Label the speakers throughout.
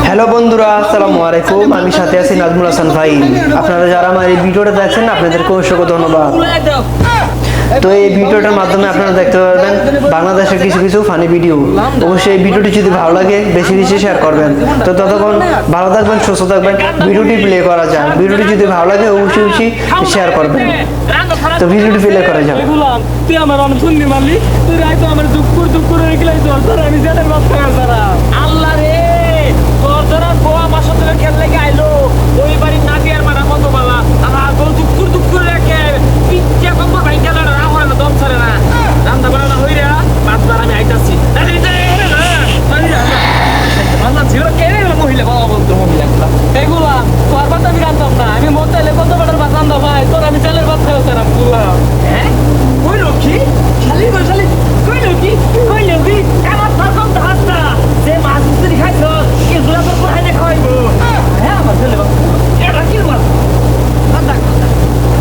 Speaker 1: Hello বন্ধুরা, আসসালামু আলাইকুম। আমি সাথে আছি নাজমুল হাসান ভাই। আপনারা যারা আমার এই ভিডিওটা দেখছেন আপনাদেরকে অসংখ্য ধন্যবাদ। তো এই ভিডিওটার মাধ্যমে আপনারা দেখতে পারবেন বাংলাদেশের কিছু কিছু ফানি ভিডিও। অবশ্যই এই ভিডিওটি যদি ভালো লাগে বেশি বেশি শেয়ার করবেন। তো ততক্ষণ ভালো থাকবেন, সুস্থ থাকবেন। ভিডিওটি প্লে করা যাক। ভিডিওটি যদি ভালো লাগে অবশ্যই অবশ্যই শেয়ার করবেন। তো ভিডিওটি প্লে করা যাক।
Speaker 2: তুই আমার অনেক শুনলি মারলি, তুই রাইতো আমার দুঃখ করে রেখে তোর আমি জেলের বাচ্চা তারা আল্লাহ রে তোর ধরা বউ আমার সাথে খেললে আইলো ওই বাড়ির নাদিয়ার মারা কত বাবা আমার বউ দুঃখ করে রেখে পিচ্ছা কম ভাই খেলে না আমার না দম ছাড়ে না রান্না বান্না হইরা পাঁচবার আমি আইতাছি মহিলা বাবা বলতো মহিলা এগুলা তোর বাচ্চা আমি রান্তাম না, আমি মন চাইলে কত বাটার বাচ্চা আনতাম ভাই, তোর আমি চালের বাচ্চা হচ্ছে না বুঝলাম। হ্যাঁ কই লক্ষ্মী শালি শালি কই লক্ষ্মী আমার তার কম হাসতা যে মাছ মুসরি খাইছ এগুলা তোর কোথায় খাওয়াইবো? হ্যাঁ আমার ছেলে এটা কি মাছ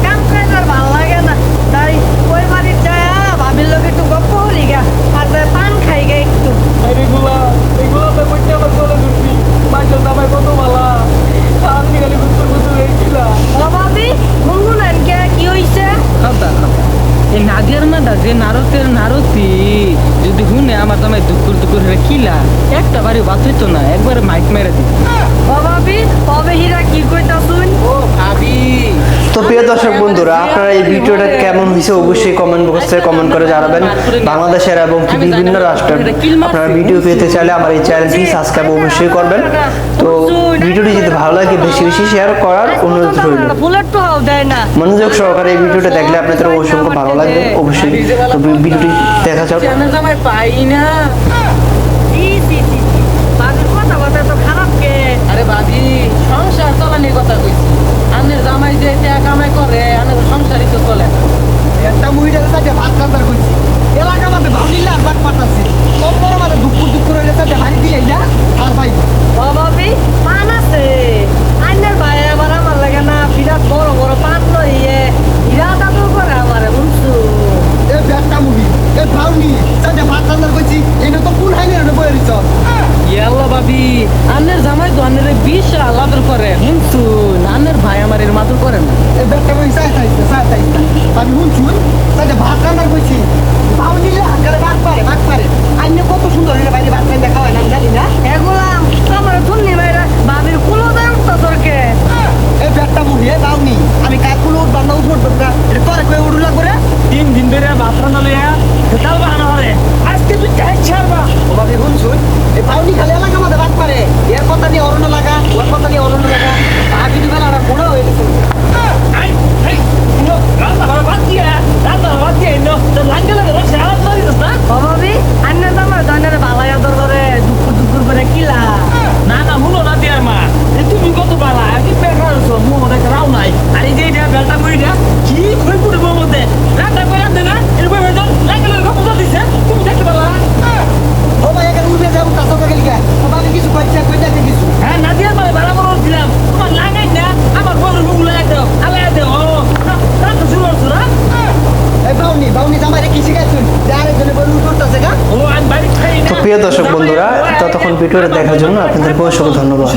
Speaker 3: কাম করে আর ভালো লাগে না, তাই ওই বাড়ির যায় ভাবির লোক একটু গপ্প হলি গা আর পান খাই গে একটু।
Speaker 2: এগুলো তো করতে আমার চলে ঘুরছি মাইকেল দামাই কত ভালা আমি খালি ঘুরতে রেখেছিলাম।
Speaker 3: ও ভাবি গুনগুনান কে কি হইছে?
Speaker 2: এই নাদিয়ার মাটা যে নারতের নারতি যদি শুনে আমার জামাই দুঃখ কিলা একটা বাড়ি বাদ হইতো না, একবারে মাইক মেরে দিত।
Speaker 3: ও ভাবি কবে হীরা কি কইতা শুন?
Speaker 2: ও ভাবি
Speaker 1: তো প্রিয় দর্শক বন্ধুরা, আপনারা এই ভিডিওটা কেমন হয়েছে অবশ্যই কমেন্ট বক্সে কমেন্ট করে জানাবেন। বাংলাদেশের এবং বিভিন্ন রাষ্ট্রের আপনারা ভিডিও পেতে চাইলে আমার এই চ্যানেলটি সাবস্ক্রাইব অবশ্যই করবেন। তো ভিডিওটি যদি ভালো লাগে বেশি বেশি শেয়ার করার অনুরোধ রইল।
Speaker 3: ফুলের তো হাও দেয় না।
Speaker 1: মনোযোগ সহকারে এই ভিডিওটা দেখলে আপনাদের অসংখ্য ভালো লাগবে অবশ্যই। তো ভিডিওটি দেখা যাক।
Speaker 2: জামাই পাই না।
Speaker 3: ভাবির কথা তো খারাপ কে?
Speaker 2: আরে ভাবি সংসার চালানির কথা কইছি, আনের জামাই যে কামাই করে আনের সংসারই তো চলে না।
Speaker 4: একটা মহিলার সাথে ভাত কান্দার করছি এলাকা মাঝে ভাবলিলে আর ভাত পাঠাচ্ছি কম বড় মাঝে দুঃখ রইলে সাথে হারি দিয়ে না আর ভাই
Speaker 3: ও ভাবি পান আছে আইনের ভাই আবার আমার লাগে না বিরাট বড় বড় পান লইয়ে হীরা দাদু করে আমারে বুঝছো?
Speaker 4: এ একটা মুভি এ ভাউনি সাথে ভাত কান্দার করছি এটা তো কোন হাইনে বয়ে দিছ
Speaker 2: ইয়াল্লা ভাবি আনের জামাই তো আনের বিশাল আদর করে শুনছুন, আনের ভাই আমার এর মাদর করে না।
Speaker 4: এ একটা মুভি চাইছে আমি শুনছুন সাথে ভাত কান্দার করছি ভাউনিলে আঙ্গারে ভাত পারে আইনে কত সুন্দর হইলে বাইরে ভাত কান্দা খাওয়ায় না জানি না
Speaker 3: এগুলা আমার শুননি ভাইরা ভাবির কুলো দেয় উঠতা তোরকে।
Speaker 4: এ একটা মুভি এ ভাউনি আমি কাকুলো উঠবার না উঠবো না এটা করে কয়ে উড়ুলা করে
Speaker 2: 3 দিন ধরে ভাত রান্না লইয়া তাল বাহানা হরে আজকে তুই চাই ছাড়বা।
Speaker 4: ও ভাবি শুনছুন এই ভাউনি খালি এলাকা মাঝে ভাত পারে এর কথা নিয়ে অরণ্য লাগা ওর কথা নিয়ে অরণ্য লাগা ভাবি তো বেলা আর বুড়ো হয়ে গেছে
Speaker 3: ও ভাবি আইনের আমার দইনারে ভালাই আদর করে দুঃখ করে কিলা।
Speaker 2: তুমি কত বালা আমি বেকার মুখ দেখে রাও নাই আর এই যে বেলটা কইরা কি কই পড়বো মধ্যে রান্না করে আনতে না এরপর লাগলে কত দিছে তুমি দেখতে পারলা।
Speaker 4: ও ভাই এখানে উঠে যাবো কাছে গেলি গা ও ভাবি কিছু কইতে কিছু
Speaker 2: হ্যাঁ নাদিয়ার মানে বাড়া বড় ছিলাম তোমার লাগাই না আমার বড় মুখ লাগাই দাও আলাই দাও ও রান্না শুরু করছো না।
Speaker 4: এই বাউনি জামাই কি শিখাইছুন যে আরেকজনে বলে উঠতেছে গা
Speaker 2: ও আমি বাড়ি খাই না।
Speaker 1: তো প্রিয় দর্শক বন্ধুরা, ততক্ষণ ভিডিওটা দেখার জন্য আপনাদেরকে অসংখ্য ধন্যবাদ।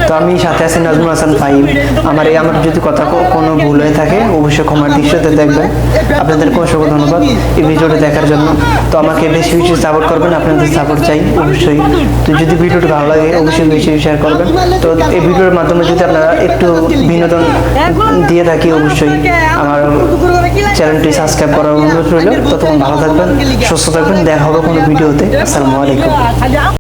Speaker 1: তো আমি সাথে আছি নাজমুল হাসান ফাহিম। আমার যদি কথা কোনো ভুল হয়ে থাকে অবশ্যই ক্ষমার দৃষ্টিতে দেখবেন। আপনাদেরকে অসংখ্য ধন্যবাদ এই ভিডিওটা দেখার জন্য। তো আমাকে বেশি বেশি সাপোর্ট করবেন, আপনাদের সাপোর্ট চাই অবশ্যই। তো যদি ভিডিওটা ভালো লাগে অবশ্যই বেশি শেয়ার করবেন। তো এই ভিডিওর মাধ্যমে যদি আপনারা একটু বিনোদন দিয়ে থাকি অবশ্যই আমার চ্যানেলটি সাবস্ক্রাইব করার অনুরোধ রইল। ততক্ষণ ভালো থাকবেন, সুস্থ থাকবেন। দেখা হবে কোনো ভিডিওতে। আসসালামু আলাইকুম।